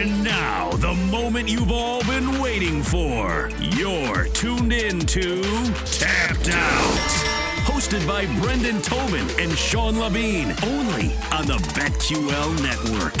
And now, the moment you've all been waiting for. You're tuned in to Tapped Out. Hosted by Brendan Tobin and Sean Levine. Only on the BetQL Network.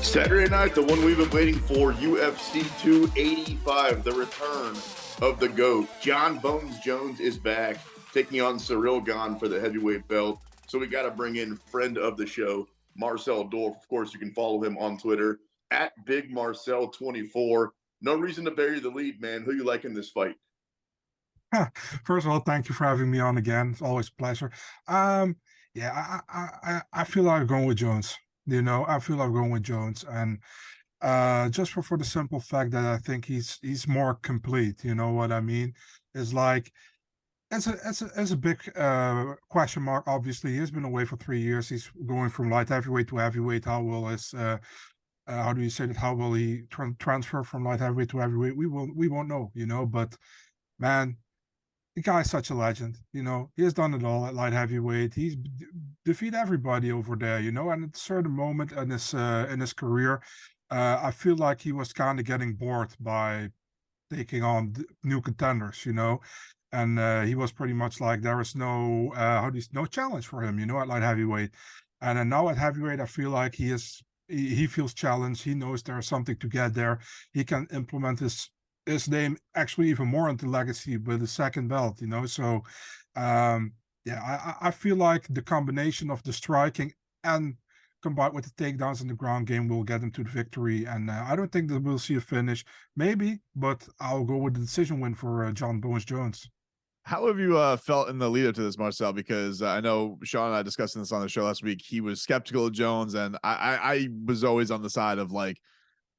Saturday night, the one we've been waiting for, UFC 285, the return of the GOAT. Jon Jones is back, taking on Ciryl Gane for the heavyweight belt. So we got to bring in friend of the show, Marcel Dorff. Of course, you can follow him on Twitter at BigMarcel24. No reason to bury the lead, man. Who you like in this fight? First of all, thank you for having me on again. It's always a pleasure. I feel like going with Jones. I feel like going with Jones, and just for the simple fact that I think he's more complete. You know what I mean? It's like it's a big question mark. Obviously, he's been away for 3 years. He's going from light heavyweight to heavyweight. How will his how do you say that? How will he transfer from light heavyweight to heavyweight? We won't know. But man, the guy's such a legend. He has done it all at light heavyweight. He's defeated everybody over there. And at a certain moment in his career, I feel like he was kind of getting bored by taking on new contenders. And he was pretty much like there is no no challenge for him. At light heavyweight, and then now at heavyweight, I feel like he feels challenged. He knows there's something to get there. He can implement his name actually even more into legacy with the second belt. So I feel like the combination of the striking and combined with the takedowns in the ground game will get him to the victory. And I don't think that we'll see a finish, maybe, but I'll go with the decision win for Jon Jones. How have you felt in the lead up to this, Marcel? Because I know Sean and I discussed this on the show last week. He was skeptical of Jones, and I was always on the side of like,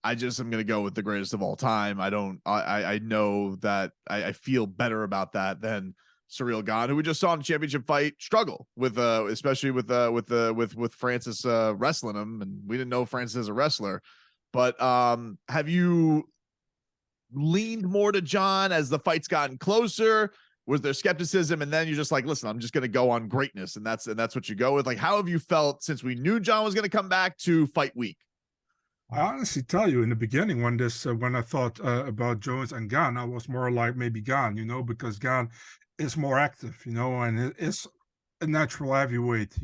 I just am going to go with the greatest of all time. I know that I feel better about that than Ciryl Gane, who we just saw in the championship fight struggle with, especially with Francis wrestling him, and we didn't know Francis as a wrestler. But have you leaned more to Jon as the fight's gotten closer? Was there skepticism, and then you're just like, listen, I'm just going to go on greatness, and that's what you go with? Like, how have you felt since we knew Jon was going to come back to fight week? I honestly tell you, in the beginning, when I thought about Jones and Gane, I was more like maybe Gane, because Gane is more active, and it is a natural heavyweight,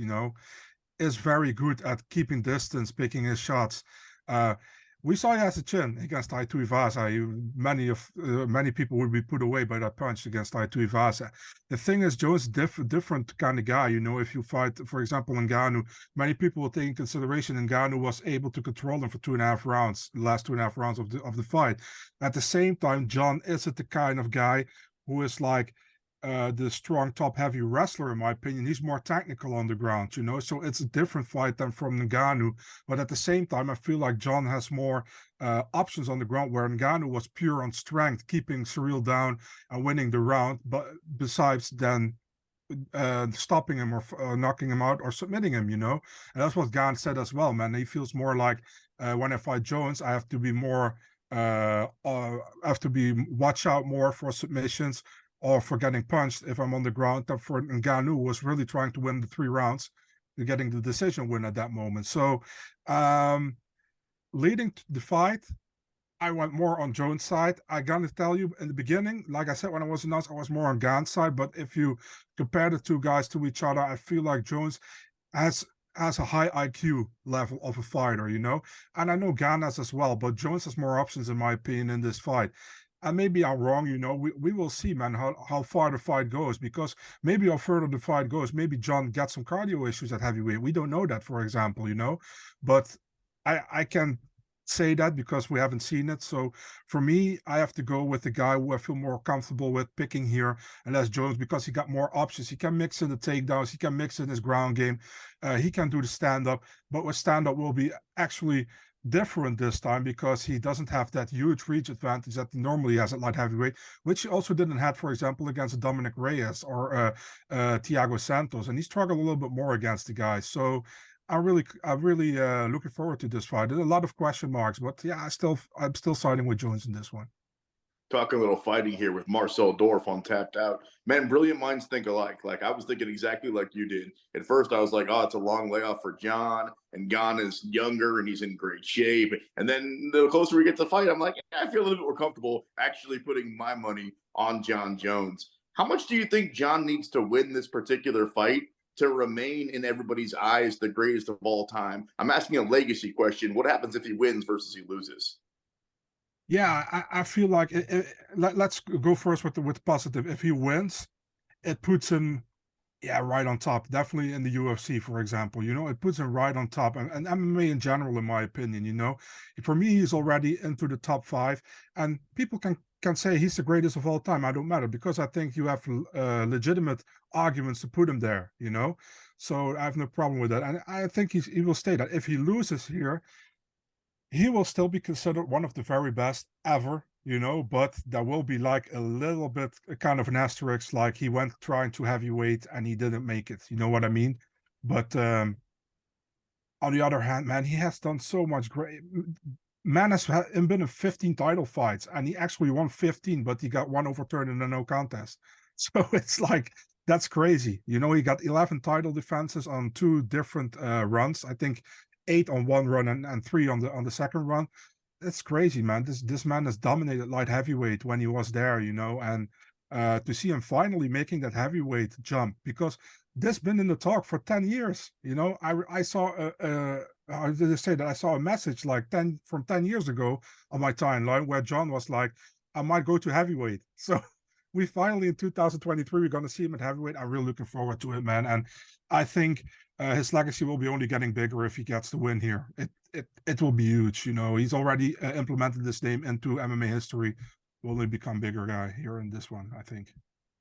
is very good at keeping distance, picking his shots. We saw he has a chin against Tai Tuivasa. Many people would be put away by that punch against Tai Tuivasa. The thing is, Jones is different kind of guy. If you fight, for example, in Ngannou, many people will take in consideration Ngannou was able to control him for 2.5 rounds, the last 2.5 rounds of the fight. At the same time, Jon isn't the kind of guy who is like the strong top heavy wrestler, in my opinion. He's more technical on the ground, so it's a different fight than from Ngannou. But at the same time, I feel like Jon has more options on the ground, where Ngannou was pure on strength, keeping Ciryl down and winning the round, but besides then stopping him or knocking him out or submitting him, and that's what Gane said as well, man. He feels more like when I fight Jones, I have to be more watch out more for submissions or for getting punched if I'm on the ground. Than for Ngannou, was really trying to win the 3 rounds, to getting the decision win at that moment. So leading to the fight, I went more on Jones' side. I gotta tell you, in the beginning, like I said, when I was announced, I was more on Gane's side. But if you compare the two guys to each other, I feel like Jones has a high IQ level of a fighter, and I know Gane has as well, but Jones has more options, in my opinion, in this fight. And maybe I'm wrong, we will see, man, how far the fight goes, because maybe how further the fight goes, maybe Jon gets some cardio issues at heavyweight. We don't know that, for example, but I can say that because we haven't seen it. So for me, I have to go with the guy who I feel more comfortable with picking here, and that's Jones, because he got more options. He can mix in the takedowns, he can mix in his ground game, he can do the stand-up, but with stand-up will be actually different this time, because he doesn't have that huge reach advantage that he normally has at light heavyweight, which he also didn't have, for example, against Dominic Reyes or Thiago Santos, and he struggled a little bit more against the guys. So I'm really looking forward to this fight. There's a lot of question marks, but yeah, I'm still siding with Jones in this one. talking a little fighting here with Marcel Dorff on Tapped Out. Man, brilliant minds think alike. Like I was thinking exactly like you did. At first, I was like, "Oh, it's a long layoff for Jon, and Gane is younger and he's in great shape." And then the closer we get to the fight, I'm like, I feel a little bit more comfortable actually putting my money on Jon Jones. How much do you think Jon needs to win this particular fight to remain in everybody's eyes the greatest of all time? I'm asking a legacy question. What happens if he wins versus he loses? Yeah, I feel like let's go first with the positive. If he wins, it puts him, yeah, right on top. Definitely in the UFC, for example. It puts him right on top, and MMA in general, in my opinion. For me, he's already into the top 5, and people can say he's the greatest of all time. I don't matter, because I think you have legitimate arguments to put him there. So I have no problem with that, and I think he will stay that. If he loses here, he will still be considered one of the very best ever, but there will be like a little bit kind of an asterisk, like he went trying to heavyweight and he didn't make it. You know what I mean? But on the other hand, man, he has done so much great. Man has been in 15 title fights, and he actually won 15, but he got one overturned in a no contest. So it's like, that's crazy. He got 11 title defenses on 2 different runs. I think 8 on one run and 3 on the second run. It's crazy, man. This man has dominated light heavyweight when he was there, and to see him finally making that heavyweight jump, because this been in the talk for 10 years. I saw how did they say that? I saw a message like 10 years ago on my timeline where Jon was like, I might go to heavyweight. So we finally, in 2023, we're going to see him at heavyweight. I'm really looking forward to it, man. And I think his legacy will be only getting bigger if he gets the win here. It will be huge. He's already implemented this name into MMA history. Will only become bigger guy here in this one, I think.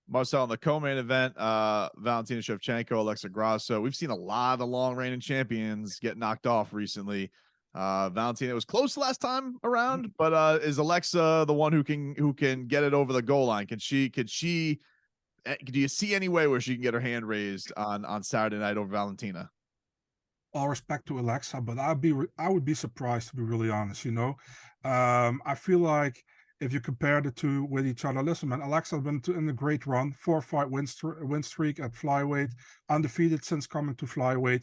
Marcel, in the co-main event, Valentina Shevchenko, Alexa Grasso. We've seen a lot of long reigning champions get knocked off recently. Valentina was close last time around, but is Alexa the one who can get it over the goal line? Do you see any way where she can get her hand raised on Saturday night over Valentina? All respect to Alexa, but I would be surprised, to be really honest. I feel like if you compare the two with each other, listen, man, Alexa has been in a great run, 4-fight win streak at flyweight, undefeated since coming to flyweight.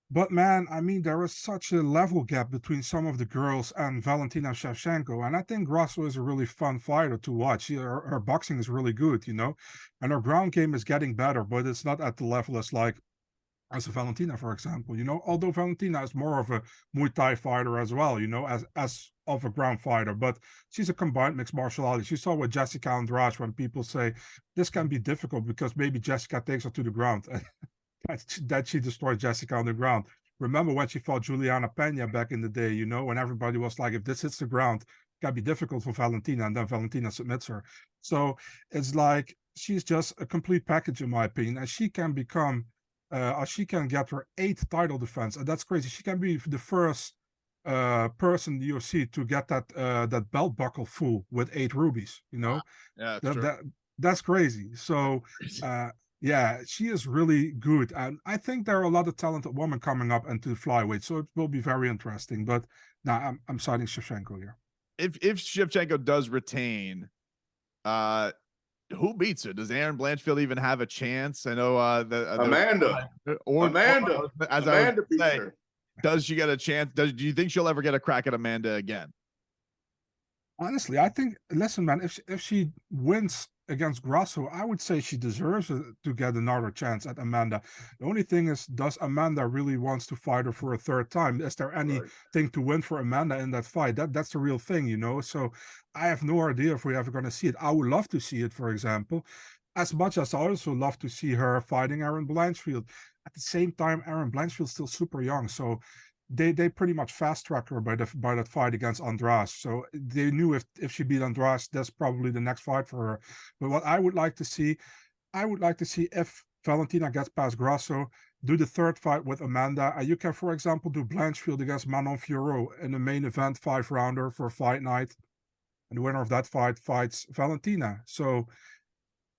But man, I mean, there is such a level gap between some of the girls and Valentina Shevchenko. And I think Grasso is a really fun fighter to watch. Her boxing is really good, and her ground game is getting better, but it's not at the level as a Valentina, for example. Although Valentina is more of a Muay Thai fighter as well, as of a ground fighter, but she's a combined mixed martial artist. You saw with Jessica Andrade when people say this can be difficult because maybe Jessica takes her to the ground. that she destroyed Jessica on the ground. Remember when she fought Juliana Pena back in the day, when everybody was like, if this hits the ground, it can be difficult for Valentina, and then Valentina submits her. So it's like, she's just a complete package, in my opinion, and she can become, she can get her 8th title defense, and that's crazy. She can be the first person in the UFC to get that belt buckle full with 8 rubies, Yeah, that's true. That's crazy. So, yeah, she is really good. And I think there are a lot of talented women coming up into the flyweight. So it will be very interesting. But now I'm citing Shevchenko here. If Shevchenko does retain, who beats her? Does Aaron Blanchfield even have a chance? I know Amanda beats her. Does she get a chance? Do you think she'll ever get a crack at Amanda again? Honestly, I think, listen, man, if she wins against Grasso, I would say she deserves to get another chance at Amanda. The only thing is, does Amanda really wants to fight her for a 3rd time? Is there anything to win for Amanda in that fight? That's the real thing, So I have no idea if we're ever going to see it. I would love to see it, for example, as much as I also love to see her fighting Aaron Blanchfield. At the same time, Aaron Blanchfield's still super young, so they pretty much fast-tracked her by that fight against Andrade. So they knew if she beat Andrade, that's probably the next fight for her. But what I would like to see, if Valentina gets past Grasso, do the 3rd fight with Amanda, and you can, for example, do Blanchfield against Manon Fiorot in the main event 5-rounder for fight night, and the winner of that fight fights Valentina. So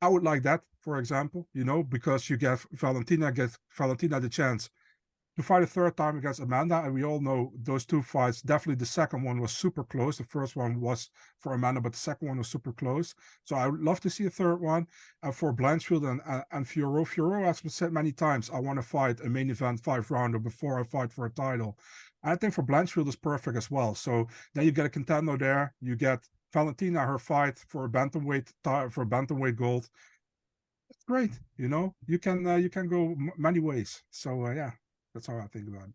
I would like that, for example, because you give Valentina the chance to fight a third time against Amanda, and we all know those two fights, definitely the second one was super close. The first one was for Amanda, but the second one was super close. So I would love to see a third one. And for Blanchfield and Fiorot has been said many times, I want to fight a main event 5-rounder before I fight for a title. And I think for Blanchfield is perfect as well. So then you get a contender there. You get Valentina, her fight for a bantamweight gold. It's great, you can go many ways. So yeah, that's how I think about it.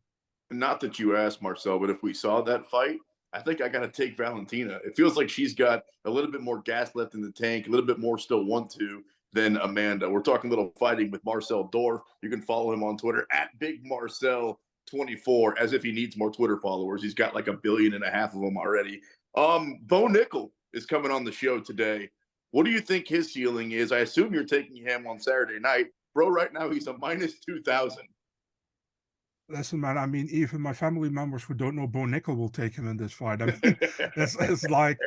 Not that you asked, Marcel, but if we saw that fight, I think I got to take Valentina. It feels like she's got a little bit more gas left in the tank, a little bit more still want to than Amanda. We're talking a little fighting with Marcel Dorff. You can follow him on Twitter at BigMarcel24, as if he needs more Twitter followers. He's got like 1.5 billion of them already. Bo Nickel is coming on the show today. What do you think his ceiling is? I assume you're taking him on Saturday night. Bro, right now he's a minus 2,000. Listen, man, I mean, even my family members who don't know Bo Nickel will take him in this fight. I mean, it's like,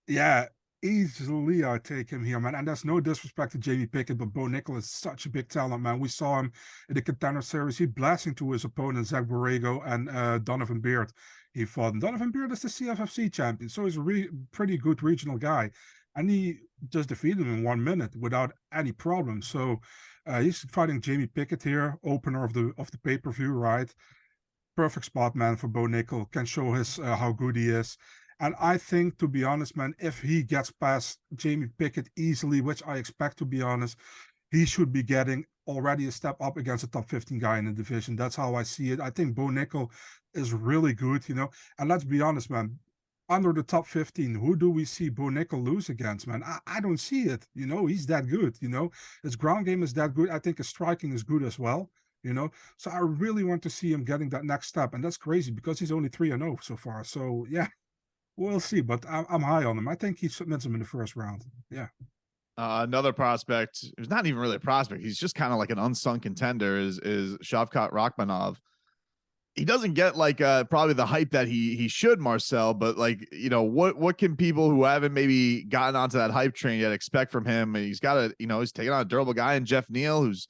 yeah, easily I take him here, man. And there's no disrespect to Jamie Pickett, but Bo Nickel is such a big talent, man. We saw him in the Contender Series. He blasting to his opponent, Zach Borrego and Donovan Beard. He fought. And Donovan Beard is the CFFC champion, so he's a pretty good regional guy. And he just defeated him in 1 minute without any problem. So he's fighting Jamie Pickett here, opener of the pay-per-view, right? Perfect spot, man, for Bo Nickel. Can show his how good he is. And I think, to be honest, man, if he gets past Jamie Pickett easily, which I expect, to be honest, he should be getting already a step up against a top 15 guy in the division. That's how I see it. I think Bo Nickel is really good, And let's be honest, man, under the top 15, who do we see Bo Nickel lose against, man? I don't see it. He's that good, His ground game is that good. I think his striking is good as well, So I really want to see him getting that next step. And that's crazy because he's only 3-0 so far. So yeah, we'll see. But I'm high on him. I think he submits him in the first round. Yeah. Another prospect, who's not even really a prospect, he's just kind of like an unsung contender, is Shavkat Rakhmonov. He doesn't get like probably the hype that he should, Marcel, but like, what can people who haven't maybe gotten onto that hype train yet expect from him? And he's got he's taking on a durable guy in Jeff Neal, who's,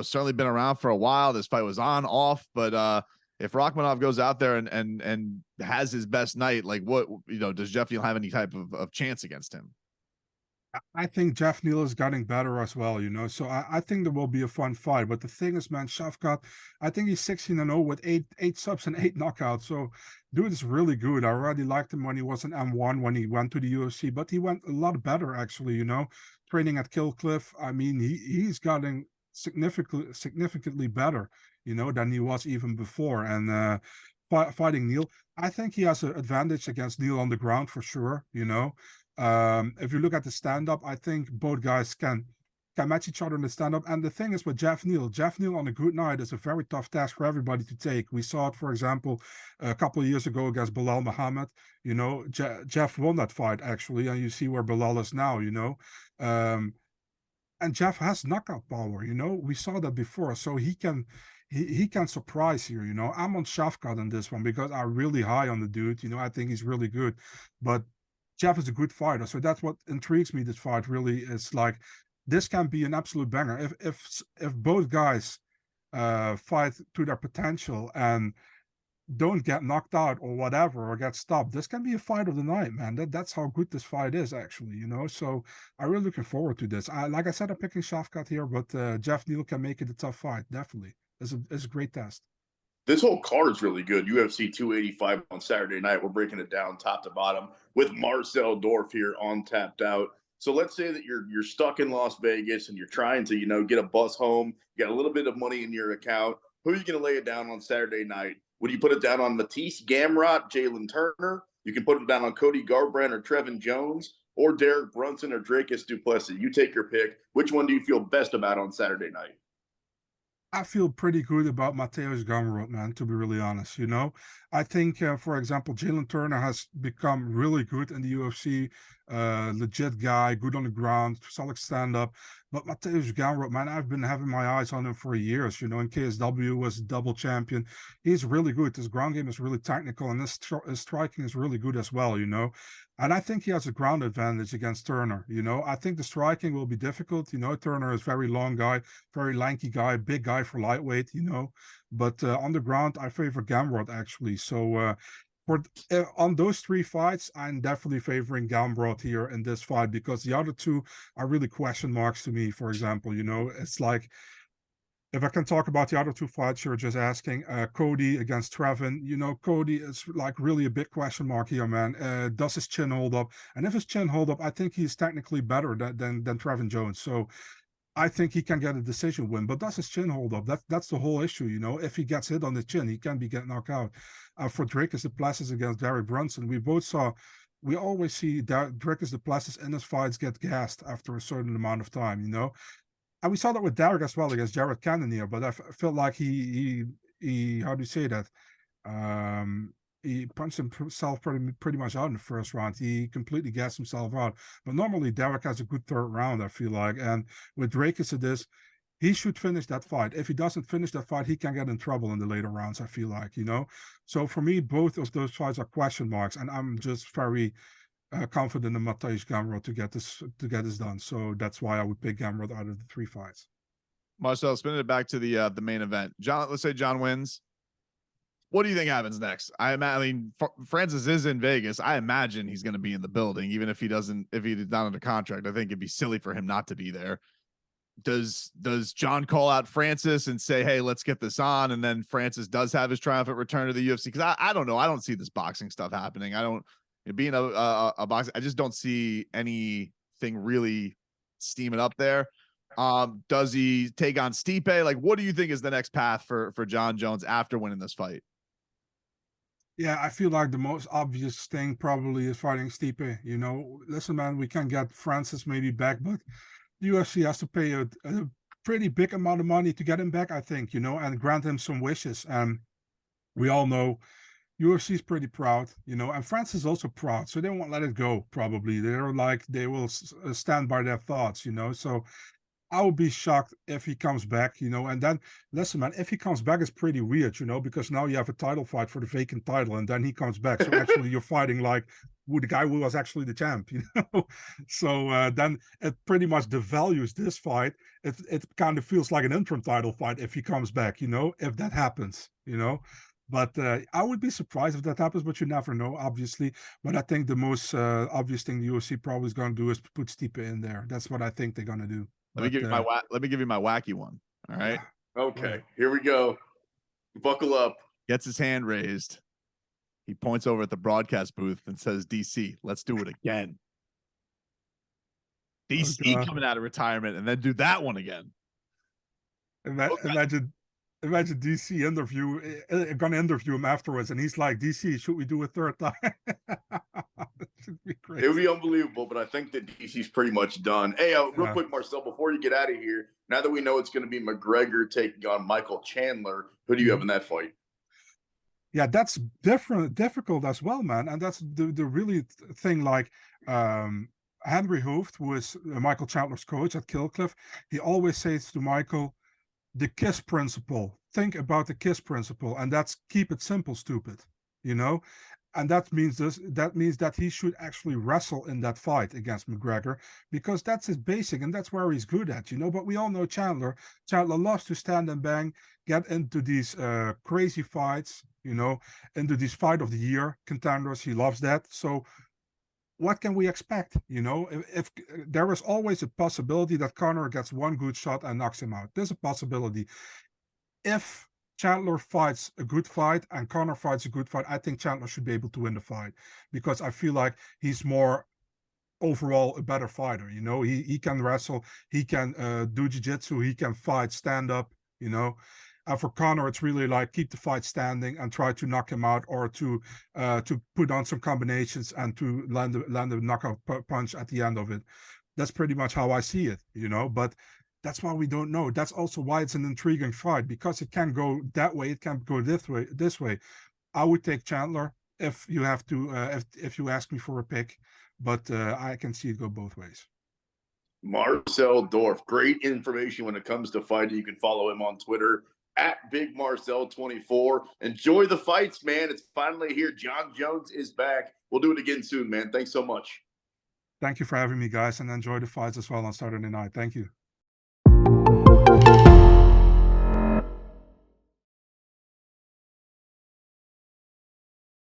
certainly been around for a while. This fight was on, off, but if Rakhmonov goes out there and has his best night, like what, does Jeff Neal have any type of chance against him? I think Jeff Neal is getting better as well, So I think there will be a fun fight. But the thing is, man, Shavkat, I think he's 16-0 with eight subs and 8 knockouts. So dude is really good. I already liked him when he was an M1, when he went to the UFC, but he went a lot better actually, training at Kill Cliff. I mean, he's gotten significantly better, than he was even before. And fighting Neal, I think he has an advantage against Neal on the ground for sure, If you look at the stand-up, I think both guys can match each other in the stand-up. And the thing is with Jeff Neal on a good night is a very tough task for everybody to take. We saw it, for example, a couple of years ago against Bilal Muhammad. Jeff won that fight actually, and you see where Bilal is now. And Jeff has knockout power. We saw that before, so he can surprise here. I'm on Shavkat in this one because I'm really high on the dude. I think he's really good, but Jeff is a good fighter, so that's what intrigues me. This fight really is like, this can be an absolute banger if both guys fight to their potential and don't get knocked out or whatever or get stopped. This can be a fight of the night, man. That's how good this fight is actually, So I'm really looking forward to this. Like I said, I'm picking Shavkat here, but Jeff Neal can make it a tough fight. Definitely, it's a great test. This whole card is really good. UFC 285 on Saturday night. We're breaking it down top to bottom with Marcel Dorff here on Tapped Out. So let's say that you're stuck in Las Vegas and you're trying to, get a bus home. You got a little bit of money in your account. Who are you going to lay it down on Saturday night? Would you put it down on Matisse Gamrot, Jalen Turner? You can put it down on Cody Garbrandt or Trevin Jones, or Derek Brunson or Dracus Duplessis. You take your pick. Which one do you feel best about on Saturday night? I feel pretty good about Mateusz Gamrot, man, to be really honest. I think, for example, Jalen Turner has become really good in the UFC. legit guy, good on the ground, solid stand-up. But Mateusz Gamrot, man, I've been having my eyes on him for years. You know, in KSW was double champion. He's really good. His ground game is really technical, and his striking is really good as well, you know. And I think he has a ground advantage against Turner. You know, I think the striking will be difficult. You know, Turner is very long guy, very lanky guy, big guy for lightweight, you know. But on the ground, I favor Gamrot actually. So on those 3 fights, I'm definitely favoring Gamrot here in this fight, because the other 2 are really question marks to me. For example, you know, it's like, if I can talk about the other 2 fights you're just asking, Cody against Trevin, you know, Cody is like really a big question mark here, man. Does his chin hold up? And if his chin hold up, I think he's technically better than Trevin Jones. So I think he can get a decision win, but does his chin hold up? That's the whole issue, you know. If he gets hit on the chin, he can be getting knocked out. For Dricus du Plessis against Derek Brunson, we always see Dricus du Plessis in his fights get gassed after a certain amount of time, you know. And we saw that with Derek as well against Jared Cannonier, but I felt like he how do you say that? He punched himself pretty much out in the first round. He completely gassed himself out. But normally Derek has a good 3rd round, I feel like. And with Dricus it is, he should finish that fight. If he doesn't finish that fight, he can get in trouble in the later rounds, I feel like, you know. So for me, both of those fights are question marks, and I'm just very confident in Mateusz Gamrot to get this done. So that's why I would pick Gamrot out of the 3 fights. Marcel, spinning it back to the main event. John, let's say John wins. What do you think happens next? I mean, Francis is in Vegas. I imagine he's going to be in the building, even if he's not under contract. I think it'd be silly for him not to be there. Does John call out Francis and say, hey, let's get this on? And then Francis does have his triumphant return to the UFC? Because I don't know. I don't see this boxing stuff happening. I don't, being a boxer, I just don't see anything really steaming up there. Does he take on Stipe? Like, what do you think is the next path for Jon Jones after winning this fight? Yeah, I feel like the most obvious thing probably is fighting Stipe. You know, listen, man, we can get Francis maybe back, but the UFC has to pay a pretty big amount of money to get him back, I think, you know, and grant him some wishes. And we all know UFC is pretty proud, you know, and Francis is also proud, so they won't let it go, probably. They're like, they will stand by their thoughts, you know. So I would be shocked if he comes back, you know. And then, listen, man, if he comes back, it's pretty weird, you know, because now you have a title fight for the vacant title, and then he comes back. So actually, you're fighting like with the guy who was actually the champ, you know. So then it pretty much devalues this fight. It kind of feels like an interim title fight if he comes back, you know, if that happens, you know. But I would be surprised if that happens, but you never know, obviously. But I think the most obvious thing the UFC probably is going to do is put Stipe in there. That's what I think they're going to do. Let me give you my wacky one. All right. Okay, here we go. Buckle up. Gets his hand raised. He points over at the broadcast booth and says, DC, let's do it again. DC coming out of retirement and then do that one again. Imagine DC gonna interview him afterwards, and he's like, DC, should we do a 3rd time? It would be unbelievable, but I think that DC's pretty much done. Hey, real quick, Marcel, before you get out of here, now that we know it's going to be McGregor taking on Michael Chandler, who do you have in that fight? Yeah, that's difficult as well, man. And that's the really thing. Like Henry Hooft, who is Michael Chandler's coach at Killcliff, he always says to Michael, the KISS principle. Think about the KISS principle, and that's keep it simple, stupid. You know, and that means that he should actually wrestle in that fight against McGregor, because that's his basic and that's where he's good at, you know. But we all know Chandler loves to stand and bang, get into these crazy fights, you know, into these fight of the year contenders. He loves that. So what can we expect? You know, if there is always a possibility that Conor gets one good shot and knocks him out. There's a possibility. If Chandler fights a good fight and Conor fights a good fight, I think Chandler should be able to win the fight, because I feel like he's more overall a better fighter. You know, he can wrestle, he can do jiu-jitsu, he can fight, stand up, you know. And for Conor, it's really like keep the fight standing and try to knock him out, or to put on some combinations and to land a knockout punch at the end of it. That's pretty much how I see it, you know. But that's why we don't know. That's also why it's an intriguing fight, because it can go that way, it can go this way. I would take Chandler if you have to, if you ask me for a pick. but I can see it go both ways. Marcel Dorff, great information when it comes to fighting. You can follow him on Twitter at BigMarcel24. Enjoy the fights, man. It's finally here. Jon Jones is back. We'll do it again soon, man. Thanks so much. Thank you for having me, guys, and enjoy the fights as well on Saturday night. Thank you.